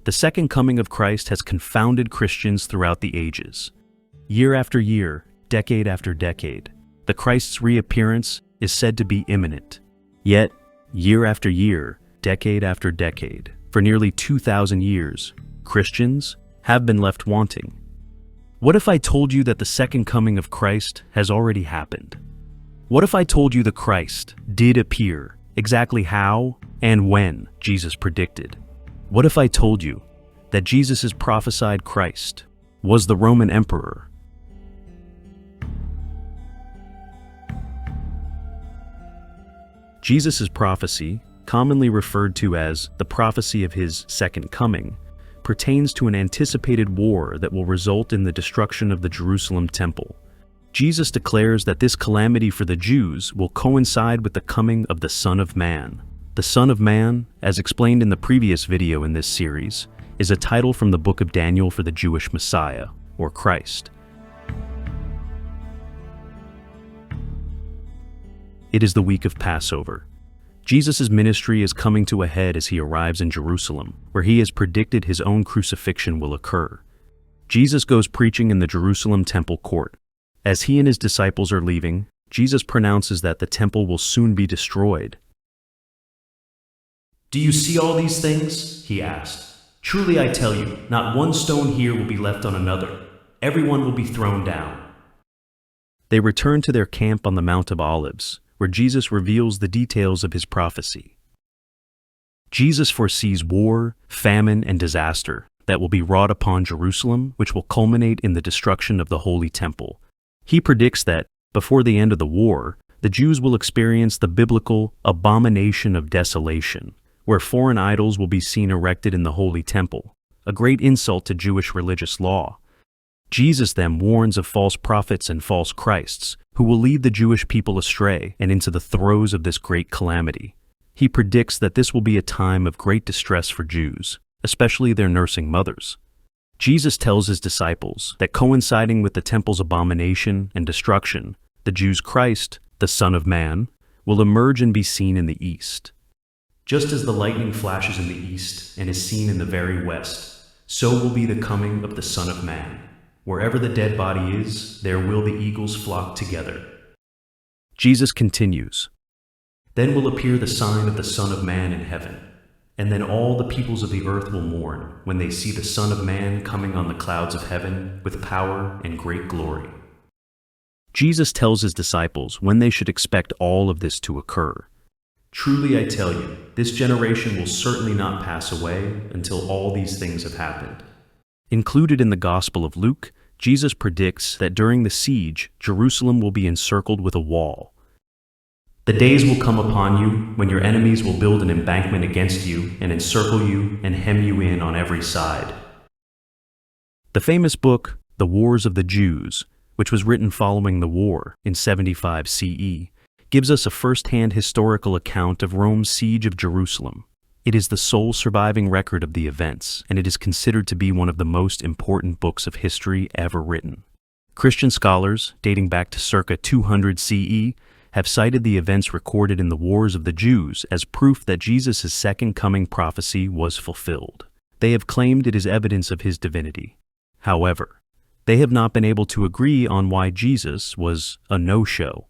The second coming of Christ has confounded Christians throughout the ages. Year after year, decade after decade, the Christ's reappearance is said to be imminent. Yet, year after year, decade after decade, for nearly 2,000 years, Christians have been left wanting. What if I told you that the second coming of Christ has already happened? What if I told you the Christ did appear, exactly how and when Jesus predicted? What if I told you that Jesus' prophesied Christ was the Roman Emperor? Jesus' prophecy, commonly referred to as the prophecy of his second coming, pertains to an anticipated war that will result in the destruction of the Jerusalem temple. Jesus declares that this calamity for the Jews will coincide with the coming of the Son of Man. The Son of Man, as explained in the previous video in this series, is a title from the book of Daniel for the Jewish Messiah, or Christ. It is the week of Passover. Jesus' ministry is coming to a head as he arrives in Jerusalem, where he has predicted his own crucifixion will occur. Jesus goes preaching in the Jerusalem temple court. As he and his disciples are leaving, Jesus pronounces that the temple will soon be destroyed. "Do you see all these things?" he asked. "Truly I tell you, not one stone here will be left on another. Everyone will be thrown down." They return to their camp on the Mount of Olives, where Jesus reveals the details of his prophecy. Jesus foresees war, famine, and disaster that will be wrought upon Jerusalem, which will culminate in the destruction of the Holy Temple. He predicts that, before the end of the war, the Jews will experience the biblical abomination of desolation, where foreign idols will be seen erected in the Holy Temple, a great insult to Jewish religious law. Jesus then warns of false prophets and false Christs, who will lead the Jewish people astray and into the throes of this great calamity. He predicts that this will be a time of great distress for Jews, especially their nursing mothers. Jesus tells his disciples that coinciding with the temple's abomination and destruction, the Jews' Christ, the Son of Man, will emerge and be seen in the east. "Just as the lightning flashes in the east and is seen in the very west, so will be the coming of the Son of Man. Wherever the dead body is, there will the eagles flock together." Jesus continues, "Then will appear the sign of the Son of Man in heaven, and then all the peoples of the earth will mourn when they see the Son of Man coming on the clouds of heaven with power and great glory." Jesus tells his disciples when they should expect all of this to occur. "Truly I tell you, this generation will certainly not pass away until all these things have happened." Included in the Gospel of Luke, Jesus predicts that during the siege, Jerusalem will be encircled with a wall. "The days will come upon you when your enemies will build an embankment against you and encircle you and hem you in on every side." The famous book, The Wars of the Jews, which was written following the war in 75 CE, gives us a first-hand historical account of Rome's siege of Jerusalem. It is the sole surviving record of the events, and it is considered to be one of the most important books of history ever written. Christian scholars, dating back to circa 200 CE, have cited the events recorded in the Wars of the Jews as proof that Jesus' second coming prophecy was fulfilled. They have claimed it is evidence of his divinity. However, they have not been able to agree on why Jesus was a no-show.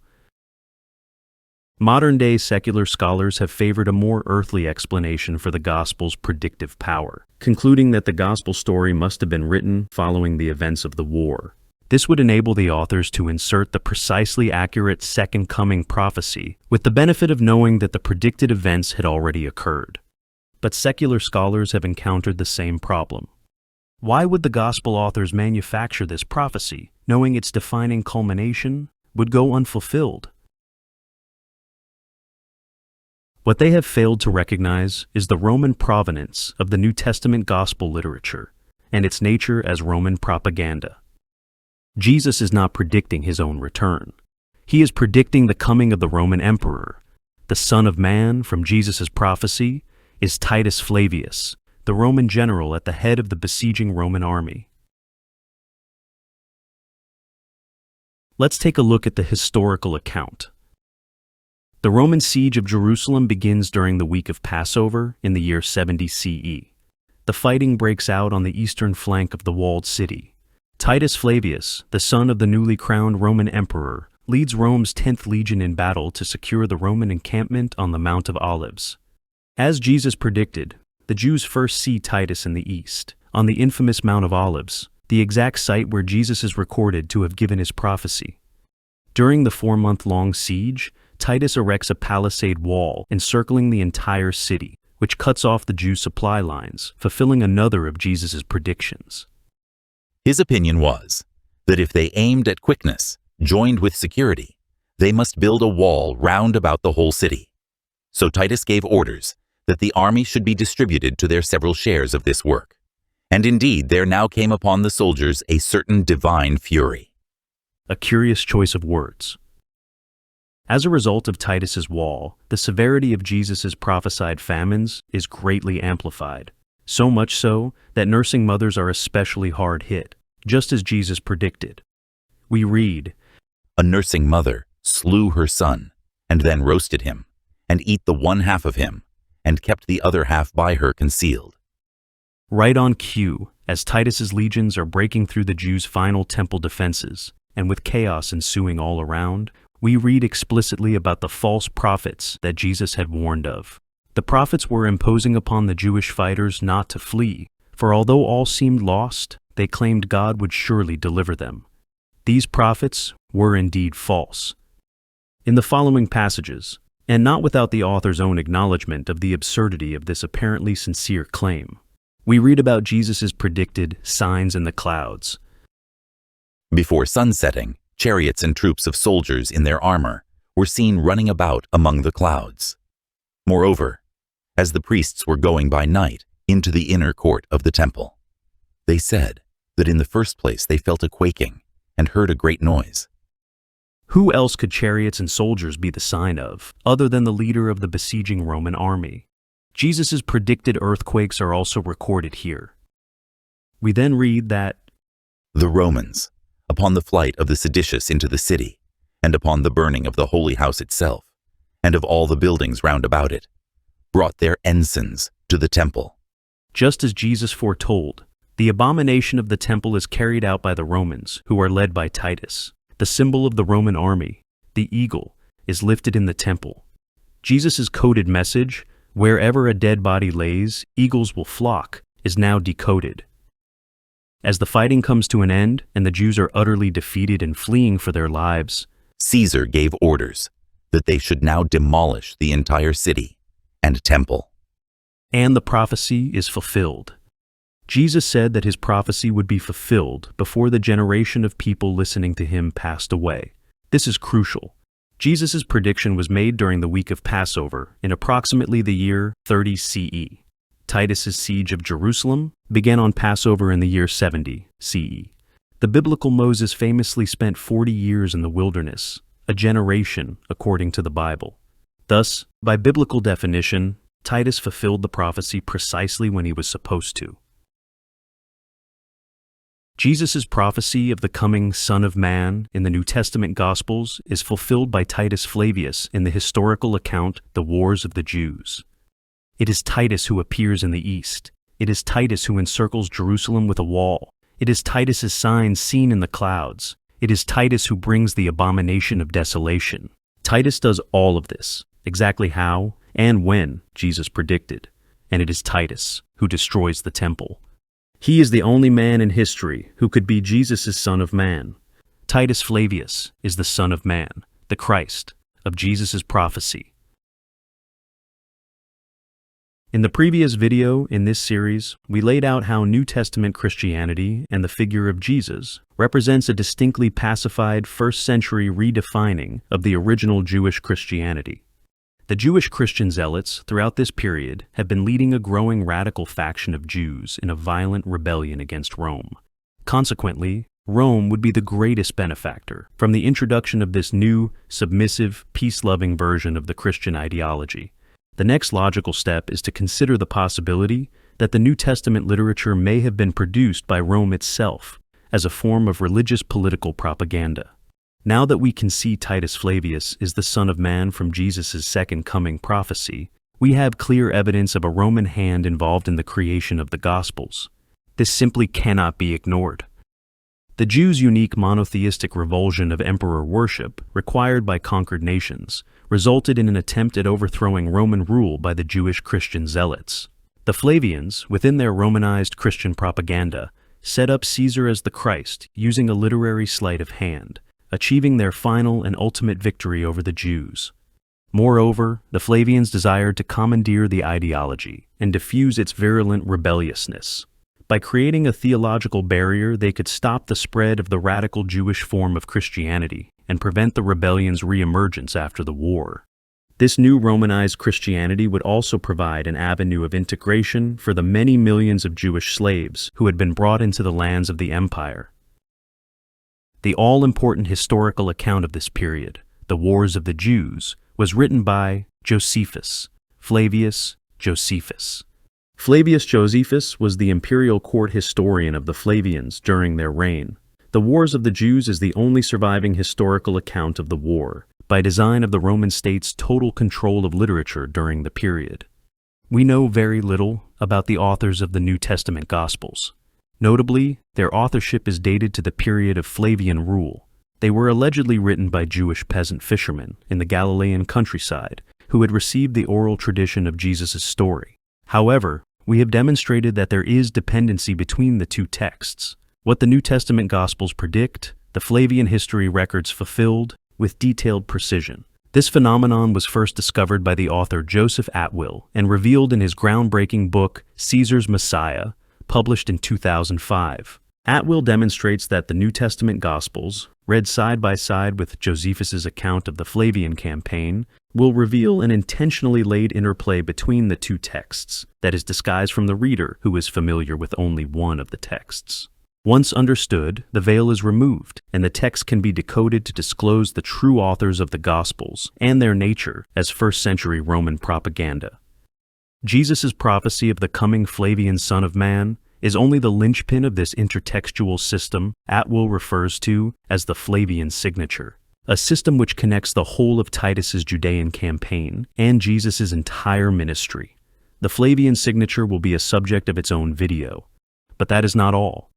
Modern-day secular scholars have favored a more earthly explanation for the Gospel's predictive power, concluding that the Gospel story must have been written following the events of the war. This would enable the authors to insert the precisely accurate second coming prophecy with the benefit of knowing that the predicted events had already occurred. But secular scholars have encountered the same problem. Why would the Gospel authors manufacture this prophecy, knowing its defining culmination would go unfulfilled? What they have failed to recognize is the Roman provenance of the New Testament gospel literature and its nature as Roman propaganda. Jesus is not predicting his own return. He is predicting the coming of the Roman Emperor. The Son of Man from Jesus' prophecy is Titus Flavius, the Roman general at the head of the besieging Roman army. Let's take a look at the historical account. The Roman siege of Jerusalem begins during the week of Passover in the year 70 CE. the fighting breaks out on the eastern flank of the walled city. Titus Flavius, the son of the newly crowned Roman Emperor, leads Rome's 10th Legion in battle to secure the Roman encampment on the Mount of Olives. As Jesus predicted, the Jews first see Titus in the east, on the infamous Mount of Olives, the exact site where Jesus is recorded to have given his prophecy. During the 4-month-long siege, Titus erects a palisade wall encircling the entire city, which cuts off the Jews' supply lines, fulfilling another of Jesus' predictions. His opinion was that if they aimed at quickness, joined with security, they must build a wall round about the whole city. So Titus gave orders that the army should be distributed to their several shares of this work. And indeed, there now came upon the soldiers a certain divine fury. A curious choice of words. As a result of Titus's wall, the severity of Jesus' prophesied famines is greatly amplified, so much so that nursing mothers are especially hard hit, just as Jesus predicted. We read, "A nursing mother slew her son, and then roasted him, and eat the one half of him, and kept the other half by her concealed." Right on cue, as Titus's legions are breaking through the Jews' final temple defenses, and with chaos ensuing all around, we read explicitly about the false prophets that Jesus had warned of. The prophets were imposing upon the Jewish fighters not to flee, for although all seemed lost, they claimed God would surely deliver them. These prophets were indeed false. In the following passages, and not without the author's own acknowledgement of the absurdity of this apparently sincere claim, we read about Jesus' predicted signs in the clouds. Before sunsetting, chariots and troops of soldiers in their armor were seen running about among the clouds. Moreover, as the priests were going by night into the inner court of the temple, they said that in the first place they felt a quaking and heard a great noise. Who else could chariots and soldiers be the sign of, other than the leader of the besieging Roman army? Jesus' predicted earthquakes are also recorded here. We then read that the Romans, upon the flight of the seditious into the city, and upon the burning of the holy house itself, and of all the buildings round about it, brought their ensigns to the temple. Just as Jesus foretold, the abomination of the temple is carried out by the Romans, who are led by Titus. The symbol of the Roman army, the eagle, is lifted in the temple. Jesus' coded message, "Wherever a dead body lays, eagles will flock," is now decoded. As the fighting comes to an end and the Jews are utterly defeated and fleeing for their lives, Caesar gave orders that they should now demolish the entire city and temple. And the prophecy is fulfilled. Jesus said that his prophecy would be fulfilled before the generation of people listening to him passed away. This is crucial. Jesus' prediction was made during the week of Passover in approximately the year 30 CE. Titus' siege of Jerusalem began on Passover in the year 70 CE. The biblical Moses famously spent 40 years in the wilderness, a generation according to the Bible. Thus, by biblical definition, Titus fulfilled the prophecy precisely when he was supposed to. Jesus' prophecy of the coming Son of Man in the New Testament Gospels is fulfilled by Titus Flavius in the historical account, The Wars of the Jews. It is Titus who appears in the east. It is Titus who encircles Jerusalem with a wall. It is Titus' signs seen in the clouds. It is Titus who brings the abomination of desolation. Titus does all of this, exactly how and when Jesus predicted. And it is Titus who destroys the temple. He is the only man in history who could be Jesus' Son of Man. Titus Flavius is the Son of Man, the Christ, of Jesus' prophecy. In the previous video in this series, we laid out how New Testament Christianity and the figure of Jesus represents a distinctly pacified first-century redefining of the original Jewish Christianity. The Jewish Christian zealots throughout this period have been leading a growing radical faction of Jews in a violent rebellion against Rome. Consequently, Rome would be the greatest benefactor from the introduction of this new, submissive, peace-loving version of the Christian ideology. The next logical step is to consider the possibility that the New Testament literature may have been produced by Rome itself as a form of religious political propaganda. Now that we can see Titus Flavius is the Son of Man from Jesus' second coming prophecy, We have clear evidence of a Roman hand involved in the creation of the Gospels. This simply cannot be ignored. The Jews' unique monotheistic revulsion of emperor worship, required by conquered nations, resulted in an attempt at overthrowing Roman rule by the Jewish Christian zealots. The Flavians, within their Romanized Christian propaganda, set up Caesar as the Christ using a literary sleight of hand, achieving their final and ultimate victory over the Jews. Moreover, the Flavians desired to commandeer the ideology and diffuse its virulent rebelliousness. By creating a theological barrier, they could stop the spread of the radical Jewish form of Christianity and prevent the rebellion's reemergence after the war. This new Romanized Christianity would also provide an avenue of integration for the many millions of Jewish slaves who had been brought into the lands of the empire. The all-important historical account of this period, the Wars of the Jews, was written by Josephus, Flavius Josephus. Flavius Josephus was the imperial court historian of the Flavians during their reign. The Wars of the Jews is the only surviving historical account of the war, by design of the Roman state's total control of literature during the period. We know very little about the authors of the New Testament Gospels. Notably, their authorship is dated to the period of Flavian rule. They were allegedly written by Jewish peasant fishermen in the Galilean countryside who had received the oral tradition of Jesus' story. However, we have demonstrated that there is dependency between the two texts. What the New Testament Gospels predict, the Flavian history records fulfilled with detailed precision. This phenomenon was first discovered by the author Joseph Atwill and revealed in his groundbreaking book, Caesar's Messiah, published in 2005. Atwill demonstrates that the New Testament Gospels, read side by side with Josephus's account of the Flavian campaign, will reveal an intentionally laid interplay between the two texts that is disguised from the reader who is familiar with only one of the texts. Once understood, the veil is removed, and the text can be decoded to disclose the true authors of the Gospels and their nature as first-century Roman propaganda. Jesus' prophecy of the coming Flavian Son of Man is only the linchpin of this intertextual system Atwill refers to as the Flavian signature, a system which connects the whole of Titus's Judean campaign and Jesus' entire ministry. The Flavian signature will be a subject of its own video. But that is not all.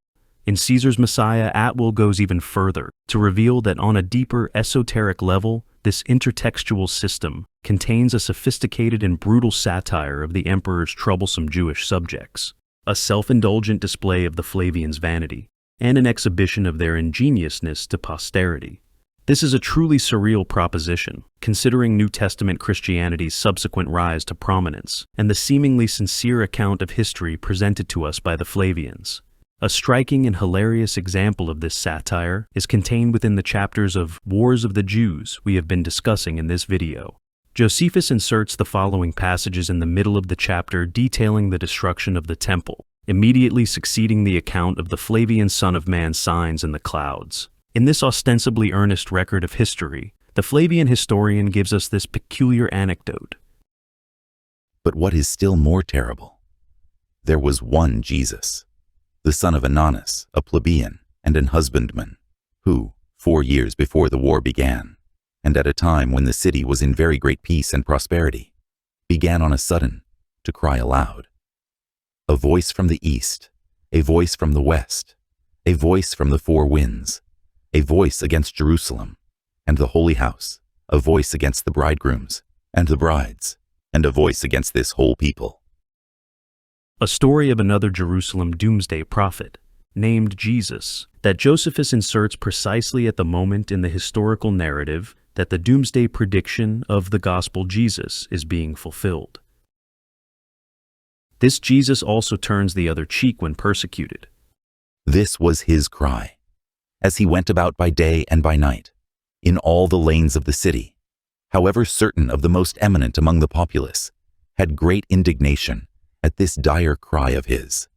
In Caesar's Messiah, Atwill goes even further to reveal that on a deeper esoteric level, this intertextual system contains a sophisticated and brutal satire of the emperor's troublesome Jewish subjects, a self-indulgent display of the Flavians' vanity, and an exhibition of their ingenuousness to posterity. This is a truly surreal proposition, considering New Testament Christianity's subsequent rise to prominence and the seemingly sincere account of history presented to us by the Flavians. A striking and hilarious example of this satire is contained within the chapters of Wars of the Jews we have been discussing in this video. Josephus inserts the following passages in the middle of the chapter detailing the destruction of the temple, immediately succeeding the account of the Flavian Son of Man signs in the clouds. In this ostensibly earnest record of history, the Flavian historian gives us this peculiar anecdote. But what is still more terrible, there was one Jesus, the son of Ananus, a plebeian and an husbandman, who, 4 years before the war began, and at a time when the city was in very great peace and prosperity, began on a sudden to cry aloud. A voice from the east, a voice from the west, a voice from the four winds, a voice against Jerusalem and the holy house, a voice against the bridegrooms and the brides, and a voice against this whole people. A story of another Jerusalem doomsday prophet, named Jesus, that Josephus inserts precisely at the moment in the historical narrative that the doomsday prediction of the gospel Jesus is being fulfilled. This Jesus also turns the other cheek when persecuted. This was his cry, as he went about by day and by night, in all the lanes of the city, however certain of the most eminent among the populace, had great indignation at this dire cry of his,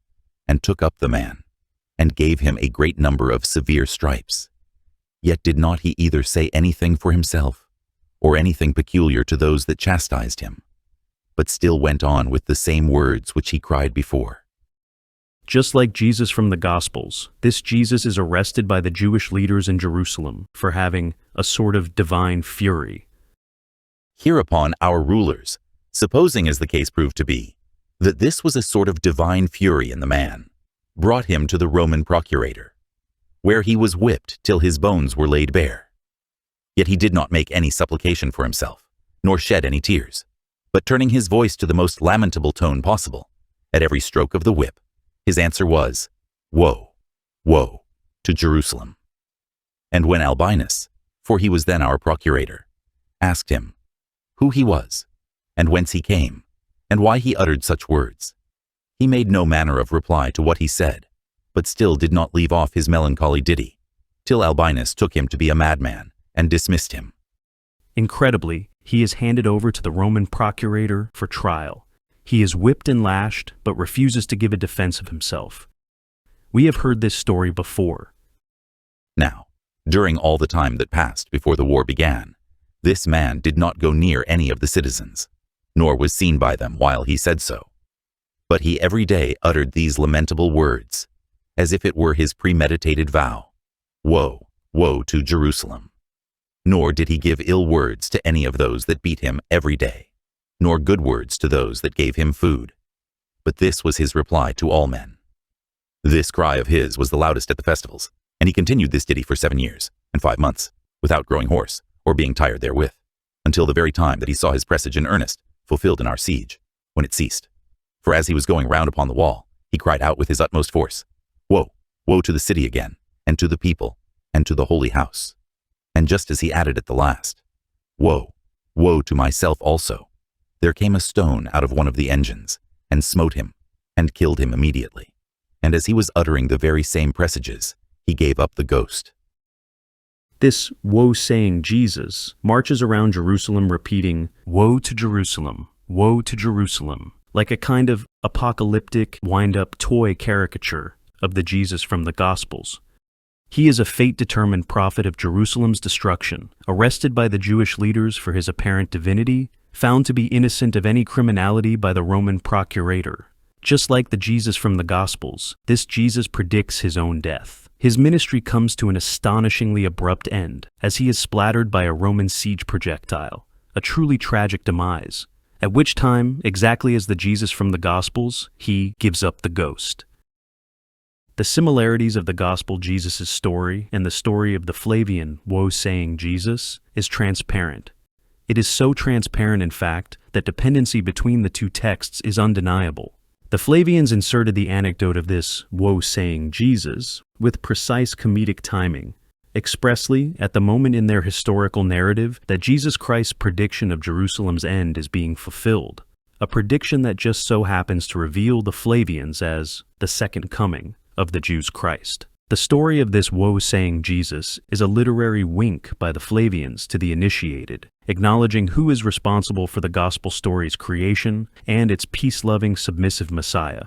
and took up the man, and gave him a great number of severe stripes. Yet did not he either say anything for himself, or anything peculiar to those that chastised him, but still went on with the same words which he cried before. Just like Jesus from the Gospels, this Jesus is arrested by the Jewish leaders in Jerusalem for having a sort of divine fury. Hereupon our rulers, Supposing, as the case proved to be, that this was a sort of divine fury in the man, brought him to the Roman procurator, where he was whipped till his bones were laid bare. Yet he did not make any supplication for himself, nor shed any tears, but turning his voice to the most lamentable tone possible, at every stroke of the whip, his answer was, "Woe, woe, to Jerusalem." And when Albinus, for he was then our procurator, asked him who he was, and whence he came, and why he uttered such words, he made no manner of reply to what he said, but still did not leave off his melancholy ditty, till Albinus took him to be a madman, and dismissed him. Incredibly, he is handed over to the Roman procurator for trial. He is whipped and lashed, but refuses to give a defense of himself. We have heard this story before. Now, during all the time that passed before the war began, this man did not go near any of the citizens, nor was seen by them while he said so. But he every day uttered these lamentable words, as if it were his premeditated vow, "Woe, woe to Jerusalem." Nor did he give ill words to any of those that beat him every day, nor good words to those that gave him food. But this was his reply to all men. This cry of his was the loudest at the festivals, and he continued this ditty for 7 years and 5 months, without growing hoarse, or being tired therewith, until the very time that he saw his presage in earnest fulfilled in our siege, when it ceased. For as he was going round upon the wall, he cried out with his utmost force, "Woe, woe to the city again, and to the people, and to the holy house." And just as he added at the last, "Woe, woe to myself also," there came a stone out of one of the engines, and smote him, and killed him immediately. And as he was uttering the very same presages, he gave up the ghost. This woe-saying Jesus marches around Jerusalem repeating, "Woe to Jerusalem, woe to Jerusalem," like a kind of apocalyptic, wind-up toy caricature of the Jesus from the Gospels. He is a fate-determined prophet of Jerusalem's destruction, arrested by the Jewish leaders for his apparent divinity, found to be innocent of any criminality by the Roman procurator. Just like the Jesus from the Gospels, this Jesus predicts his own death. His ministry comes to an astonishingly abrupt end, as he is splattered by a Roman siege projectile, a truly tragic demise, at which time, exactly as the Jesus from the Gospels, he gives up the ghost. The similarities of the Gospel Jesus' story and the story of the Flavian woe-saying Jesus is transparent. It is so transparent, in fact, that dependency between the two texts is undeniable. The Flavians inserted the anecdote of this woe-saying Jesus with precise comedic timing, expressly at the moment in their historical narrative that Jesus Christ's prediction of Jerusalem's end is being fulfilled, a prediction that just so happens to reveal the Flavians as the second coming of the Jews' Christ. The story of this woe-saying Jesus is a literary wink by the Flavians to the initiated, acknowledging who is responsible for the gospel story's creation and its peace-loving, submissive Messiah.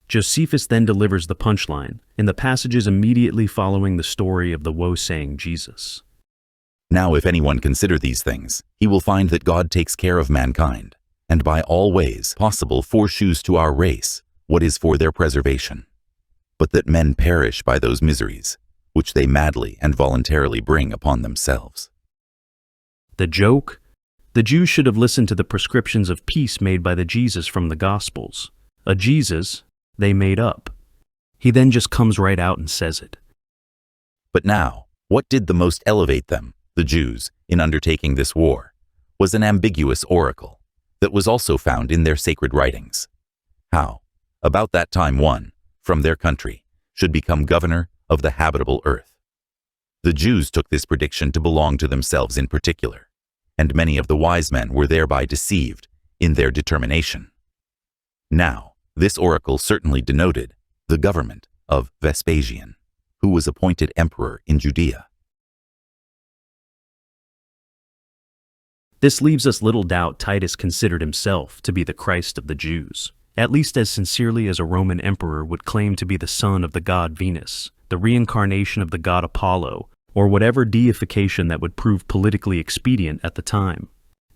Josephus then delivers the punchline in the passages immediately following the story of the woe-saying Jesus. Now if anyone consider these things, he will find that God takes care of mankind, and by all ways possible foreshoes to our race what is for their preservation, but that men perish by those miseries, which they madly and voluntarily bring upon themselves. The joke? The Jews should have listened to the prescriptions of peace made by the Jesus from the Gospels, a Jesus they made up. He then just comes right out and says it. But now, what did the most elevate them, the Jews, in undertaking this war, was an ambiguous oracle that was also found in their sacred writings. How, about that time one, from their country, should become governor of the habitable earth. The Jews took this prediction to belong to themselves in particular, and many of the wise men were thereby deceived in their determination. Now, this oracle certainly denoted the government of Vespasian, who was appointed emperor in Judea. This leaves us little doubt Titus considered himself to be the Christ of the Jews, at least as sincerely as a Roman emperor would claim to be the son of the god Venus, the reincarnation of the god Apollo, or whatever deification that would prove politically expedient at the time.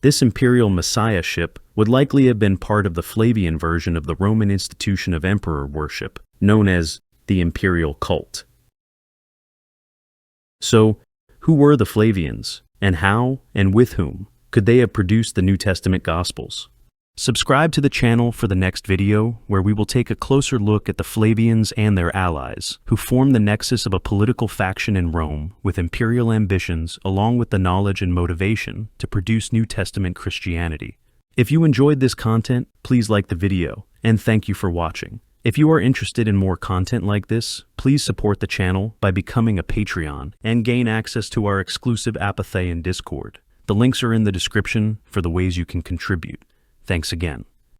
This imperial messiahship would likely have been part of the Flavian version of the Roman institution of emperor worship, known as the Imperial cult. So, who were the Flavians, and how, and with whom, could they have produced the New Testament Gospels? Subscribe to the channel for the next video, where we will take a closer look at the Flavians and their allies, who form the nexus of a political faction in Rome with imperial ambitions along with the knowledge and motivation to produce New Testament Christianity. If you enjoyed this content, please like the video, and thank you for watching. If you are interested in more content like this, please support the channel by becoming a Patreon and gain access to our exclusive Apathy and Discord. The links are in the description for the ways you can contribute. Thanks again.